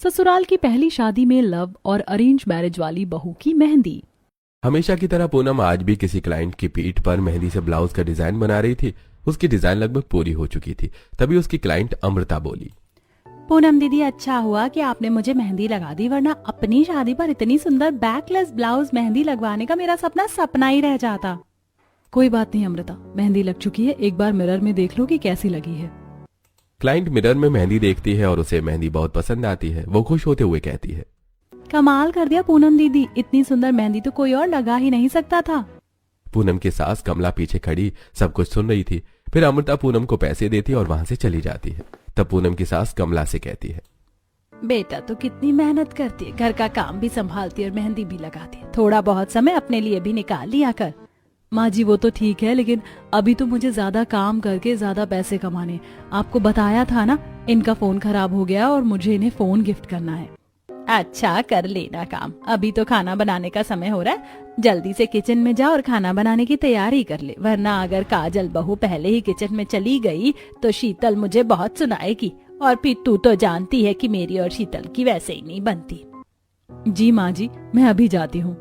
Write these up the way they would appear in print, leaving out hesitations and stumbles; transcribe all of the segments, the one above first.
ससुराल की पहली शादी में लव और अरेंज मैरिज वाली बहू की मेहंदी। हमेशा की तरह पूनम आज भी किसी क्लाइंट की पीठ पर मेहंदी से ब्लाउज का डिजाइन बना रही थी। उसकी डिजाइन लगभग पूरी हो चुकी थी। तभी उसकी क्लाइंट अमृता बोली, पूनम दीदी, अच्छा हुआ कि आपने मुझे मेहंदी लगा दी, वरना अपनी शादी पर इतनी सुंदर बैकलेस ब्लाउज मेहंदी लगवाने का मेरा सपना ही रह जाता। कोई बात नहीं अमृता, मेहंदी लग चुकी है, एक बार मिरर में देख लो कि कैसी लगी है। क्लाइंट मिरर में मेहंदी देखती है और उसे मेहंदी बहुत पसंद आती है। वो खुश होते हुए कहती है, कमाल कर दिया पूनम दीदी, इतनी सुंदर मेहंदी तो कोई और लगा ही नहीं सकता था। पूनम की सास कमला पीछे खड़ी सब कुछ सुन रही थी। फिर अमृता पूनम को पैसे देती और वहां से चली जाती है। तब पूनम की सास कमला से कहती है, बेटा तो कितनी मेहनत करती है, घर का काम भी संभालती है और मेहंदी भी लगाती है, थोड़ा बहुत समय अपने लिए भी निकाल लिया कर। माँ जी वो तो ठीक है, लेकिन अभी तो मुझे ज्यादा काम करके ज्यादा पैसे कमाने। आपको बताया था ना, इनका फोन खराब हो गया और मुझे इन्हें फोन गिफ्ट करना है। अच्छा कर लेना काम, अभी तो खाना बनाने का समय हो रहा है, जल्दी से किचन में जा और खाना बनाने की तैयारी कर ले, वरना अगर काजल बहू पहले ही किचन में चली गई तो शीतल मुझे बहुत सुनाएगी, और फिर तू तो जानती है कि मेरी और शीतल की वैसे ही नहीं बनती। जी माँ जी, मैं अभी जाती हूँ।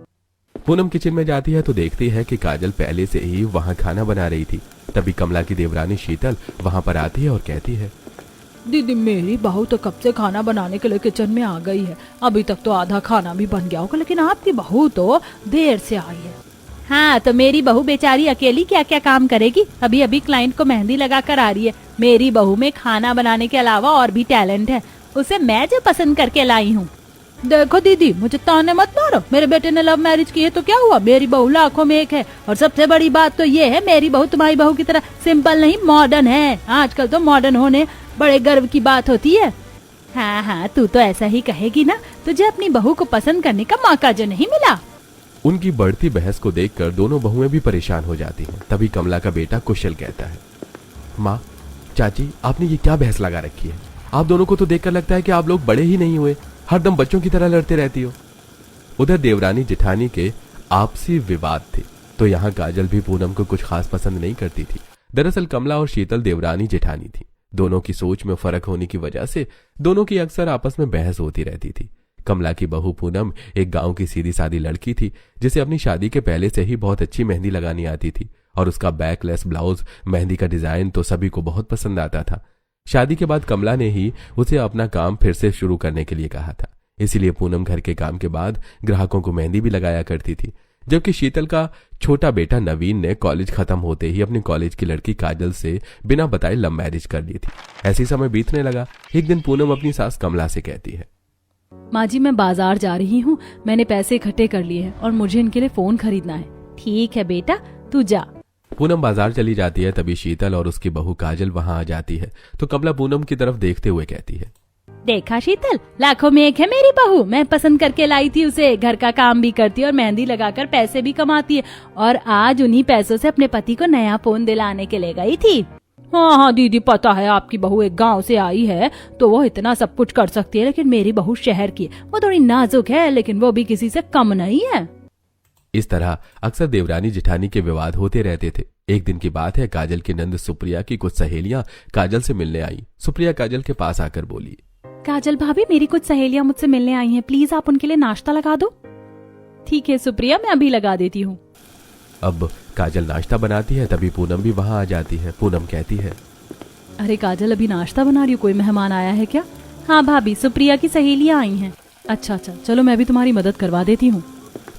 पूनम किचन में जाती है तो देखती है कि काजल पहले से ही वहां खाना बना रही थी। तभी कमला की देवरानी शीतल वहां पर आती है और कहती है, दीदी मेरी बहू तो कब से खाना बनाने के लिए किचन में आ गई है, अभी तक तो आधा खाना भी बन गया होगा, लेकिन आपकी बहू तो देर से आई है। हाँ तो मेरी बहू बेचारी अकेली क्या क्या काम करेगी, अभी अभी क्लाइंट को मेहंदी लगा कर आ रही है। मेरी बहू में खाना बनाने के अलावा और भी टैलेंट है, उसे मैं जो पसंद करके लाई हूँ। देखो दीदी मुझे ताने मत मारो, मेरे बेटे ने लव मैरिज की है तो क्या हुआ, मेरी बहू लाखों में एक है, और सबसे बड़ी बात तो ये है मेरी बहू तुम्हारी बहू की तरह सिंपल नहीं मॉडर्न है। आजकल तो मॉडर्न होने बड़े गर्व की बात होती है। हाँ हाँ तू तो ऐसा ही कहेगी ना, तुझे अपनी बहू को पसंद करने का मौका जो नहीं मिला। उनकी बढ़ती बहस को देखकर दोनों बहुएं भी परेशान हो जाती हैं। तभी कमला का बेटा कुशल कहता है, माँ चाची आपने ये क्या बहस लगा रखी है, आप दोनों को तो देखकर लगता है कि आप लोग बड़े ही नहीं हुए, हरदम बच्चों की तरह लड़ते रहती हो। उधर देवरानी जेठानी के आपसी विवाद थे, तो यहाँ काजल भी पूनम को कुछ खास पसंद नहीं करती थी। दरअसल कमला और शीतल देवरानी जेठानी थी। दोनों की सोच में फर्क होने की वजह से दोनों की अक्सर आपस में बहस होती रहती थी। कमला की बहू पूनम एक गांव की सीधी सादी लड़की थी, जिसे अपनी शादी के पहले से ही बहुत अच्छी मेहंदी लगानी आती थी, और उसका बैकलेस ब्लाउज मेहंदी का डिजाइन तो सभी को बहुत पसंद आता था। शादी के बाद कमला ने ही उसे अपना काम फिर से शुरू करने के लिए कहा था, इसीलिए पूनम घर के काम के बाद ग्राहकों को मेहंदी भी लगाया करती थी। जबकि शीतल का छोटा बेटा नवीन ने कॉलेज खत्म होते ही अपनी कॉलेज की लड़की काजल से बिना बताए लव मैरिज कर ली थी। ऐसी समय बीतने लगा। एक दिन पूनम अपनी सास कमला से कहती है, माँ जी मैं बाजार जा रही हूँ, मैंने पैसे इकट्ठे कर लिए हैं और मुझे इनके लिए फोन खरीदना है। ठीक है बेटा तू जा। पूनम बाजार चली जाती है। तभी शीतल और उसकी बहू काजल वहां आ जाती है तो कमला पूनम की तरफ देखते हुए कहती है, देखा शीतल, लाखों में एक है मेरी बहू, मैं पसंद करके लाई थी उसे, घर का काम भी करती है और मेहंदी लगाकर पैसे भी कमाती है, और आज उन्हीं पैसों से अपने पति को नया फोन दिलाने के लिए गई थी। हाँ हाँ दीदी पता है, आपकी बहू एक गांव से आई है तो वो इतना सब कुछ कर सकती है, लेकिन मेरी बहू शहर की है, वो थोड़ी नाजुक है, लेकिन वो भी किसी से कम नहीं है। इस तरह अक्सर देवरानी जेठानी के विवाद होते रहते थे। एक दिन की बात है, काजल की नंद सुप्रिया की कुछ सहेलियां काजल से मिलने आई। सुप्रिया काजल के पास आकर बोली, काजल भाभी मेरी कुछ सहेलियां मुझसे मिलने आई हैं, प्लीज आप उनके लिए नाश्ता लगा दो। ठीक है सुप्रिया, मैं अभी लगा देती हूँ। अब काजल नाश्ता बनाती है। तभी पूनम भी वहां आ जाती है। पूनम कहती है, अरे काजल अभी नाश्ता बना रही हूँ, कोई मेहमान आया है क्या? हाँ भाभी, सुप्रिया की सहेलियां आई हैं। अच्छा चलो मैं भी तुम्हारी मदद करवा देती हूँ।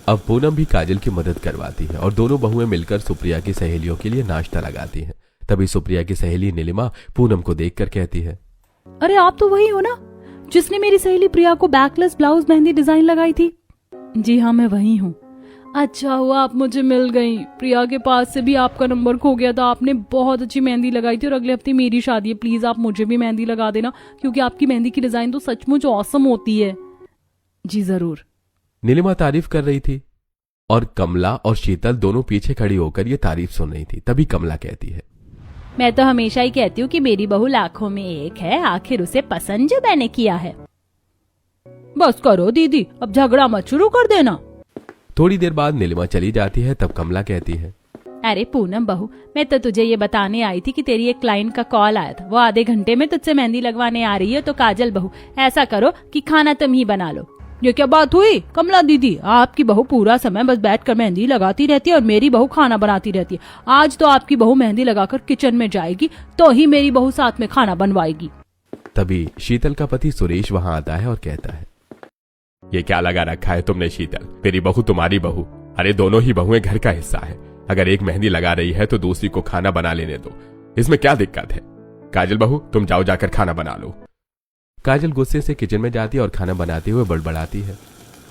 अब पूनम भी काजल की मदद करवाती है और दोनों बहुएं मिलकर सुप्रिया की सहेलियों के लिए नाश्ता लगाती हैं। तभी सुप्रिया की सहेली नीलिमा पूनम को देखकर कहती है, अरे आप तो वही हो ना जिसने मेरी सहेली प्रिया को बैकलेस ब्लाउज मेहंदी डिजाइन लगाई थी? जी हाँ मैं वही हूँ। अच्छा हुआ आप मुझे मिल गई, प्रिया के पास से भी आपका नंबर खो गया था, आपने बहुत अच्छी मेहंदी लगाई थी और अगले हफ्ते मेरी शादी है, प्लीज आप मुझे भी मेहंदी लगा देना, क्योंकि आपकी मेहंदी की डिजाइन तो सचमुच ऑसम होती है। जी जरूर। नीलिमा तारीफ कर रही थी और कमला और शीतल दोनों पीछे खड़ी होकर ये तारीफ सुन रही थी। तभी कमला कहती है, मैं तो हमेशा ही कहती हूँ कि मेरी बहू लाखों में एक है, आखिर उसे पसंद जो मैंने किया है। बस करो दीदी, अब झगड़ा मत शुरू कर देना। थोड़ी देर बाद नीलिमा चली जाती है। तब कमला कहती है, अरे पूनम बहू, मैं तो तुझे ये बताने आई थी कि तेरी एक क्लाइंट का कॉल आया था, वो आधे घंटे में तुझसे मेहंदी लगवाने आ रही है। तो काजल बहू, ऐसा करो कि खाना तुम ही बना लो। ये क्या बात हुई कमला दीदी, आपकी बहू पूरा समय बस बैठकर मेहंदी लगाती रहती है और मेरी बहू खाना बनाती रहती है। आज तो आपकी बहू मेहंदी लगाकर किचन में जाएगी तो ही मेरी बहू साथ में खाना बनवाएगी। तभी शीतल का पति सुरेश वहां आता है और कहता है, ये क्या लगा रखा है तुमने शीतल, मेरी बहू तुम्हारी बहू, अरे दोनों ही बहुएं घर का हिस्सा है। अगर एक मेहंदी लगा रही है तो दूसरी को खाना बना लेने दो, इसमें क्या दिक्कत है। काजल बहू, तुम जाओ जाकर खाना बना लो। काजल गुस्से से किचन में जाती है और खाना बनाते हुए बड़बड़ाती है,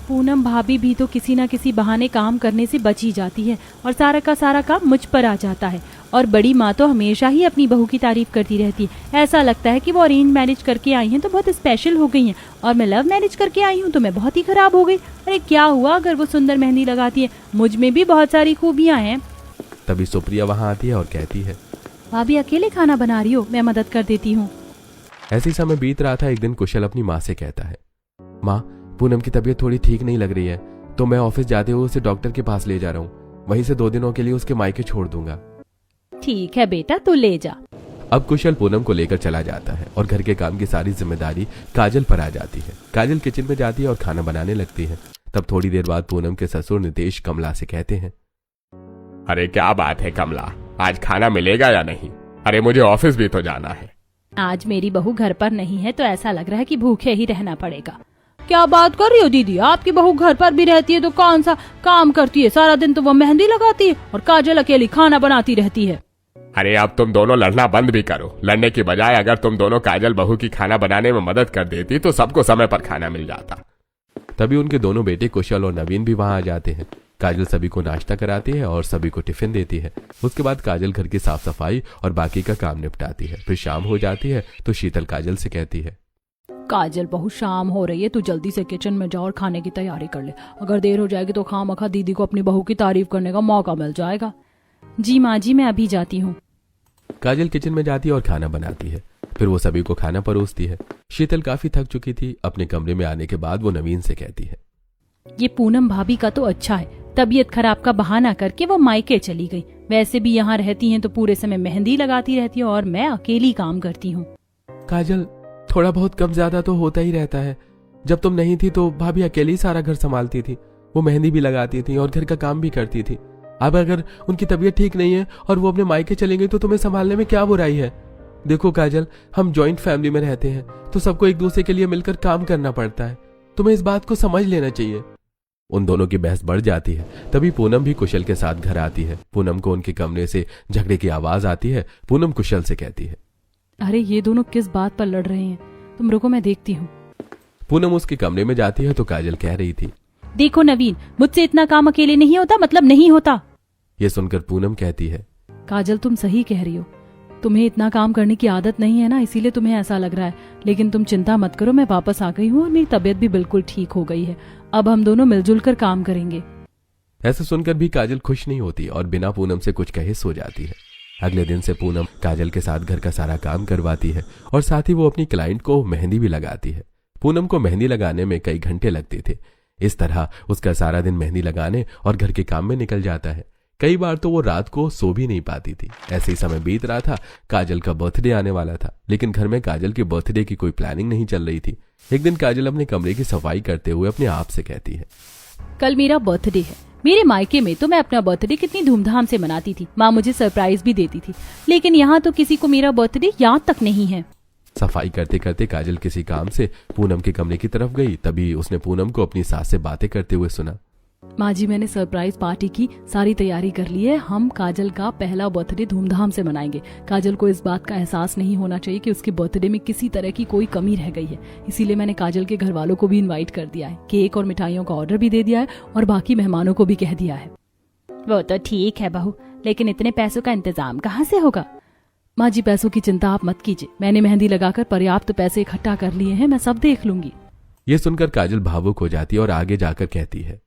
पूनम भाभी भी तो किसी न किसी बहाने काम करने से बची जाती है और सारा का सारा काम मुझ पर आ जाता है। और बड़ी माँ तो हमेशा ही अपनी बहू की तारीफ करती रहती है। ऐसा लगता है कि वो अरेंज मैरिज करके आई हैं तो बहुत स्पेशल हो गई हैं, और मैं लव मैरिज करके आई हूँ तो मैं बहुत ही खराब हो गई। अरे क्या हुआ अगर वो सुंदर मेहंदी लगाती है, मुझ में भी बहुत सारी खूबियाँ हैं। तभी सुप्रिया वहां आती है और कहती है, भाभी अकेले खाना बना रही हो, मैं मदद कर देती हूँ। ऐसी समय बीत रहा था। एक दिन कुशल अपनी माँ से कहता है, माँ पूनम की तबीयत थोड़ी ठीक नहीं लग रही है, तो मैं ऑफिस जाते हुए उसे डॉक्टर के पास ले जा रहा हूँ, वहीं से 2 दिनों के लिए उसके मायके छोड़ दूंगा। ठीक है बेटा, तू ले जा। अब कुशल पूनम को लेकर चला जाता है और घर के काम की सारी जिम्मेदारी काजल पर आ जाती है। काजल किचन में जाती है और खाना बनाने लगती है। तब थोड़ी देर बाद पूनम के ससुर नितेश कमला से कहते हैं, अरे क्या बात है कमला, आज खाना मिलेगा या नहीं? अरे मुझे ऑफिस भी तो जाना है। आज मेरी बहू घर पर नहीं है तो ऐसा लग रहा है कि भूखे ही रहना पड़ेगा। क्या बात कर रही हो दीदी, आपकी बहू घर पर भी रहती है तो कौन सा काम करती है? सारा दिन तो वो मेहंदी लगाती है और काजल अकेली खाना बनाती रहती है। अरे अब तुम दोनों लड़ना बंद भी करो। लड़ने की बजाय अगर तुम दोनों काजल बहू की खाना बनाने में मदद कर देती तो सबको समय पर खाना मिल जाता। तभी उनके दोनों बेटे कुशल और नवीन भी वहां आ जाते हैं। काजल सभी को नाश्ता कराती है और सभी को टिफिन देती है। उसके बाद काजल घर की साफ सफाई और बाकी का काम निपटाती है। फिर शाम हो जाती है तो शीतल काजल से कहती है, काजल बहुत शाम हो रही है, तू जल्दी से किचन में जा और खाने की तैयारी कर ले। अगर देर हो जाएगी तो खामखा दीदी को अपनी बहू की तारीफ करने का मौका मिल जाएगा। जी माँ जी, मैं अभी जाती हूँ। काजल किचन में जाती है और खाना बनाती है। फिर वो सभी को खाना परोसती है। शीतल काफी थक चुकी थी। अपने कमरे में आने के बाद वो नवीन से कहती है, ये पूनम भाभी का तो अच्छा है, तबीयत खराब का बहाना करके वो मायके चली गई। वैसे भी यहाँ रहती हैं तो पूरे समय मेहंदी लगाती रहती है और मैं अकेली काम करती हूँ। काजल, थोड़ा बहुत कम ज्यादा तो होता ही रहता है। जब तुम नहीं थी तो भाभी अकेली सारा घर संभालती थी। वो मेहंदी भी लगाती थी और घर का काम भी करती थी। अब अगर उनकी तबीयत ठीक नहीं है और वो अपने मायके चली गई तो तुम्हें संभालने में क्या बुराई है? देखो काजल, हम जॉइंट फैमिली में रहते हैं तो सबको एक दूसरे के लिए मिलकर काम करना पड़ता है। तुम्हें इस बात को समझ लेना चाहिए। उन दोनों की बहस बढ़ जाती है। तभी पूनम भी कुशल के साथ घर आती है। पूनम को उनके कमरे से झगड़े की आवाज आती है। पूनम कुशल से कहती है, अरे ये दोनों किस बात पर लड़ रहे हैं? तुम रुको, मैं देखती हूँ। पूनम उसके कमरे में जाती है तो काजल कह रही थी, देखो नवीन, मुझसे इतना काम अकेले नहीं होता, मतलब नहीं होता। ये सुनकर पूनम कहती है, काजल तुम सही कह रही हो, तुम्हें इतना काम करने की आदत नहीं है ना, इसीलिए तुम्हें ऐसा लग रहा है। लेकिन तुम चिंता मत करो, मैं वापस आ गई हूँ और मेरी तबीयत भी बिल्कुल ठीक हो गई है। अब हम दोनों मिलजुल कर काम करेंगे। ऐसा सुनकर भी काजल खुश नहीं होती और बिना पूनम से कुछ कहे सो जाती है। अगले दिन से पूनम काजल के साथ घर का सारा काम करवाती है और साथ ही वो अपनी क्लाइंट को मेहंदी भी लगाती है। पूनम को मेहंदी लगाने में कई घंटे लगते थे। इस तरह उसका सारा दिन मेहंदी लगाने और घर के काम में निकल जाता है। कई बार तो वो रात को सो भी नहीं पाती थी। ऐसे ही समय बीत रहा था। काजल का बर्थडे आने वाला था, लेकिन घर में काजल के बर्थडे की कोई प्लानिंग नहीं चल रही थी। एक दिन काजल अपने कमरे की सफाई करते हुए अपने आप से कहती है, कल मेरा बर्थडे है। मेरे मायके में तो मैं अपना बर्थडे कितनी धूमधाम से मनाती थी, माँ मुझे सरप्राइज भी देती थी, लेकिन यहाँ तो किसी को मेरा बर्थडे याद तक नहीं है। सफाई करते करते काजल किसी काम से पूनम के कमरे की तरफ गई। तभी उसने पूनम को अपनी सास से बातें करते हुए सुना, माँ जी, मैंने सरप्राइज पार्टी की सारी तैयारी कर ली है। हम काजल का पहला बर्थडे धूमधाम से मनाएंगे। काजल को इस बात का एहसास नहीं होना चाहिए कि उसके बर्थडे में किसी तरह की कोई कमी रह गई है। इसीलिए मैंने काजल के घर वालों को भी इनवाइट कर दिया है, केक और मिठाइयों का ऑर्डर भी दे दिया है और बाकी मेहमानों को भी कह दिया है। वो तो ठीक है बहू, लेकिन इतने पैसों का इंतजाम कहाँ से होगा? माँ जी, पैसों की चिंता आप मत कीजिए, मैंने मेहंदी लगाकर पर्याप्त पैसे इकट्ठा कर लिए हैं, मैं सब देख लूंगी। ये सुनकर काजल भावुक हो जाती है और आगे जाकर कहती है,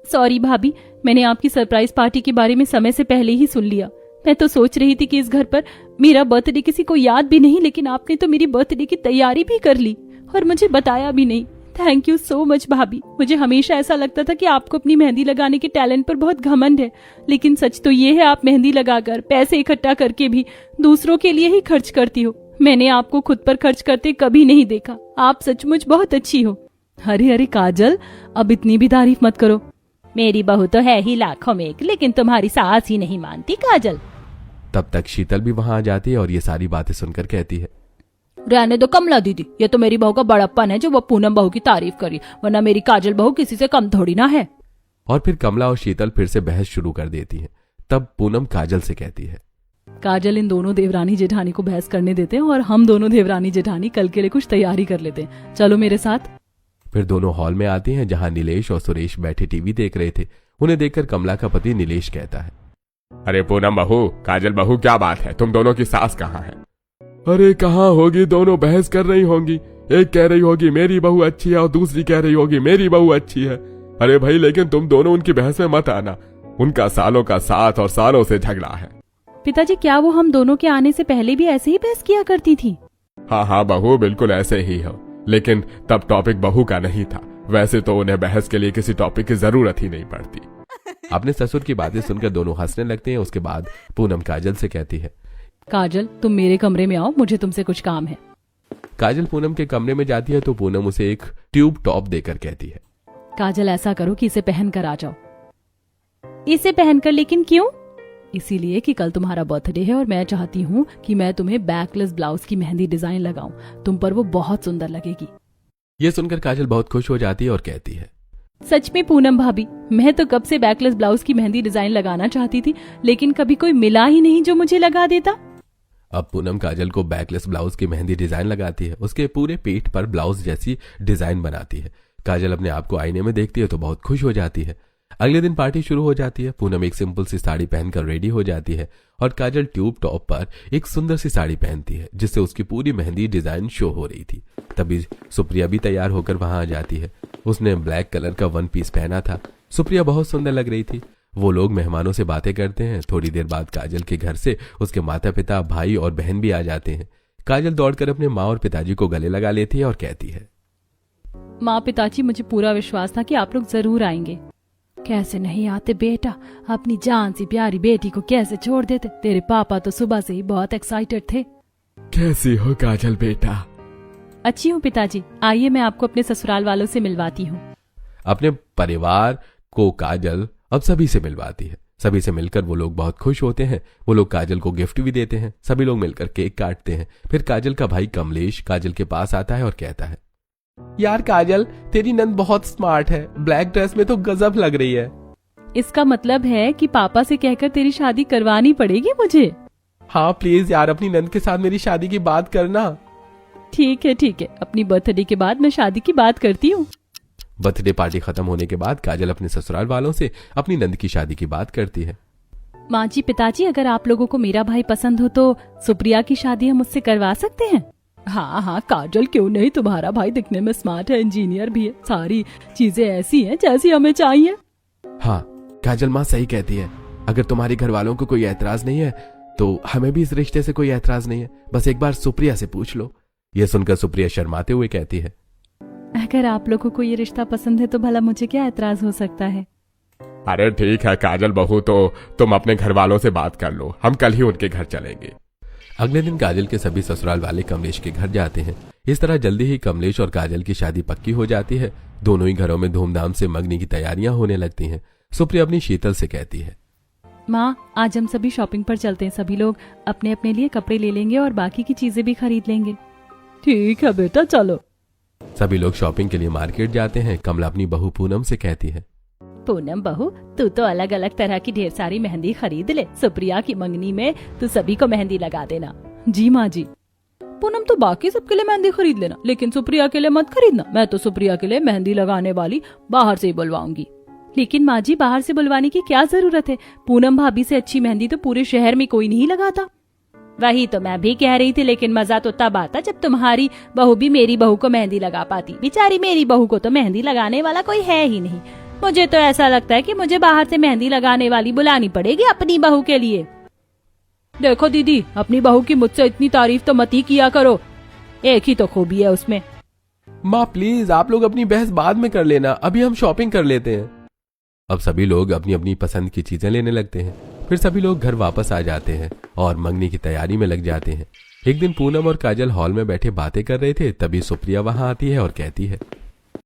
सॉरी भाभी, मैंने आपकी सरप्राइज पार्टी के बारे में समय से पहले ही सुन लिया। मैं तो सोच रही थी कि इस घर पर मेरा बर्थडे किसी को याद भी नहीं, लेकिन आपने तो मेरी बर्थडे की तैयारी भी कर ली और मुझे बताया भी नहीं। थैंक यू सो मच भाभी। मुझे हमेशा ऐसा लगता था कि आपको अपनी मेहंदी लगाने के टैलेंट पर बहुत घमंड है, लेकिन सच तो ये है आप मेहंदी लगाकर पैसे इकट्ठा करके भी दूसरों के लिए ही खर्च करती हो। मैंने आपको खुद पर खर्च करते कभी नहीं देखा। आप सचमुच बहुत अच्छी हो। अरे अरे काजल, अब इतनी भी तारीफ मत करो। मेरी बहू तो है ही लाखों में एक, लेकिन तुम्हारी सास ही नहीं मानती काजल। तब तक शीतल भी वहां आ जाती है और ये सारी बातें सुनकर कहती है, रहने दो कमला दीदी, ये तो मेरी बहू का बड़प्पन है जो वो पूनम बहू की तारीफ करी, वरना मेरी काजल बहू किसी से कम थोड़ी ना है। और फिर कमला और शीतल फिर से बहस शुरू कर देती हैं। तब पूनम काजल से कहती है, काजल, इन दोनों देवरानी जेठानी को बहस करने देते हैं और हम दोनों देवरानी जेठानी कल के लिए कुछ तैयारी कर लेते हैं। चलो मेरे साथ। फिर दोनों हॉल में आती हैं जहां नीलेश और सुरेश बैठे टीवी देख रहे थे। उन्हें देखकर कमला का पति नीलेश कहता है, अरे पूनम बहू, काजल बहू, क्या बात है, तुम दोनों की सास कहाँ है? अरे कहाँ होगी, दोनों बहस कर रही होंगी। एक कह रही होगी मेरी बहू अच्छी है और दूसरी कह रही होगी मेरी बहू अच्छी है। अरे भाई, लेकिन तुम दोनों उनकी बहस में मत आना, उनका सालों का साथ और सालों से झगड़ा है। पिताजी, क्या वो हम दोनों के आने से पहले भी ऐसे ही बहस किया करती थी? हाँ हाँ बहू, बिल्कुल ऐसे ही हो, लेकिन तब टॉपिक बहू का नहीं था। वैसे तो उन्हें बहस के लिए किसी टॉपिक की जरूरत ही नहीं पड़ती। अपने ससुर की बातें सुनकर दोनों हंसने लगते हैं। उसके बाद पूनम काजल से कहती है, काजल, तुम मेरे कमरे में आओ, मुझे तुमसे कुछ काम है। काजल पूनम के कमरे में जाती है तो पूनम उसे एक ट्यूब टॉप देकर कहती है, काजल, ऐसा करो कि इसे पहन कर आ जाओ। इसे पहनकर? लेकिन क्यों? इसीलिए कि कल तुम्हारा बर्थडे है और मैं चाहती हूँ कि मैं तुम्हें बैकलेस ब्लाउज की मेहंदी डिजाइन लगाऊं। तुम पर वो बहुत सुंदर लगेगी। ये सुनकर काजल बहुत खुश हो जाती है और कहती है, सच में पूनम भाभी, मैं तो कब से बैकलेस ब्लाउज की मेहंदी डिजाइन लगाना चाहती थी, लेकिन कभी कोई मिला ही नहीं जो मुझे लगा देता। अब पूनम काजल को बैकलेस ब्लाउज की मेहंदी डिजाइन लगाती है। उसके पूरे पेट पर ब्लाउज जैसी डिजाइन बनाती है। काजल अपने आप को आईने में देखती है तो बहुत खुश हो जाती है। अगले दिन पार्टी शुरू हो जाती है। पूनम एक सिंपल सी साड़ी पहनकर रेडी हो जाती है और काजल ट्यूब टॉप पर एक सुंदर सी साड़ी पहनती है जिससे उसकी पूरी मेहंदी डिजाइन शो हो रही थी। तभी सुप्रिया भी तैयार होकर वहां आ जाती है। उसने ब्लैक कलर का वन पीस पहना था। सुप्रिया बहुत सुंदर लग रही थी। वो लोग मेहमानों से बातें करते हैं। थोड़ी देर बाद काजल के घर से उसके माता पिता, भाई और बहन भी आ जाते हैं। काजल दौड़कर अपने माँ और पिताजी को गले लगा लेती है और कहती है, माँ पिताजी, मुझे पूरा विश्वास था कि आप लोग जरूर आएंगे। कैसे नहीं आते बेटा, अपनी जान सी प्यारी बेटी को कैसे छोड़ देते। तेरे पापा तो सुबह से ही बहुत एक्साइटेड थे। कैसी हो काजल बेटा? अच्छी हूँ पिताजी, आइए मैं आपको अपने ससुराल वालों से मिलवाती हूँ। अपने परिवार को काजल अब सभी से मिलवाती है। सभी से मिलकर वो लोग बहुत खुश होते हैं। वो लोग काजल को गिफ्ट भी देते हैं। सभी लोग मिलकर केक काटते हैं। फिर काजल का भाई कमलेश काजल के पास आता है और कहता है, यार काजल, तेरी नंद बहुत स्मार्ट है, ब्लैक ड्रेस में तो गजब लग रही है। इसका मतलब है कि पापा से कहकर तेरी शादी करवानी पड़ेगी मुझे। हाँ प्लीज यार, अपनी नंद के साथ मेरी शादी की बात करना। ठीक है, अपनी बर्थडे के बाद मैं शादी की बात करती हूँ। बर्थडे पार्टी खत्म होने के बाद काजल अपने ससुराल वालों से अपनी नंद की शादी की बात करती है। माँ जी, पिताजी, अगर आप लोगों को मेरा भाई पसंद हो तो सुप्रिया की शादी हम उससे करवा सकते हैं। हाँ काजल, क्यों नहीं, तुम्हारा भाई दिखने में स्मार्ट है, इंजीनियर भी है, सारी चीजें ऐसी हैं जैसी हमें चाहिए। हाँ काजल माँ सही कहती है। अगर तुम्हारे घर वालों को कोई ऐतराज नहीं है तो हमें भी इस रिश्ते से कोई ऐतराज नहीं है। बस एक बार सुप्रिया से पूछ लो। यह सुनकर सुप्रिया शर्माते हुए कहती है, अगर आप लोगों को ये रिश्ता पसंद है तो भला मुझे क्या ऐतराज हो सकता है। अरे ठीक है काजल बहू, तो तुम अपने घर वालों से बात कर लो, हम कल ही उनके घर चलेंगे। अगले दिन काजल के सभी ससुराल वाले कमलेश के घर जाते हैं। इस तरह जल्दी ही कमलेश और काजल की शादी पक्की हो जाती है। दोनों ही घरों में धूमधाम से मंगनी की तैयारियां होने लगती हैं। सुप्रिया अपनी शीतल से कहती है, माँ, आज हम सभी शॉपिंग पर चलते हैं। सभी लोग अपने अपने लिए कपड़े ले लेंगे और बाकी की चीजें भी खरीद लेंगे। ठीक है बेटा, चलो। सभी लोग शॉपिंग के लिए मार्केट जाते हैं। कमला अपनी बहू पूनम से कहती है, पूनम बहू, तू तो अलग अलग तरह की ढेर सारी मेहंदी खरीद ले। सुप्रिया की मंगनी में तू सभी को मेहंदी लगा देना। जी माँ जी। पूनम, तो बाकी सबके लिए मेहंदी खरीद लेना, लेकिन सुप्रिया के लिए मत खरीदना। मैं तो सुप्रिया के लिए मेहंदी लगाने वाली बाहर से ही बुलवाऊंगी। लेकिन माँ जी, बाहर से बुलवाने की क्या जरूरत है? पूनम भाभी से अच्छी मेहंदी तो पूरे शहर में कोई नहीं लगाता। वही तो मैं भी कह रही थी, लेकिन मजा तो तब आता जब तुम्हारी बहू भी मेरी बहू को मेहंदी लगा पाती। बेचारी मेरी बहू को तो मेहंदी लगाने वाला कोई है ही नहीं। मुझे तो ऐसा लगता है कि मुझे बाहर से मेहंदी लगाने वाली बुलानी पड़ेगी अपनी बहू के लिए। देखो दीदी, अपनी बहू की मुझसे इतनी तारीफ तो मत ही किया करो, एक ही तो खूबी है उसमें। माँ प्लीज आप लोग अपनी बहस बाद में कर लेना, अभी हम शॉपिंग कर लेते हैं। अब सभी लोग अपनी अपनी पसंद की चीजें लेने लगते हैं। फिर सभी लोग घर वापस आ जाते हैं और मंगनी की तैयारी में लग जाते हैं। एक दिन पूनम और काजल हॉल में बैठे बातें कर रहे थे, तभी सुप्रिया वहां आती है और कहती है,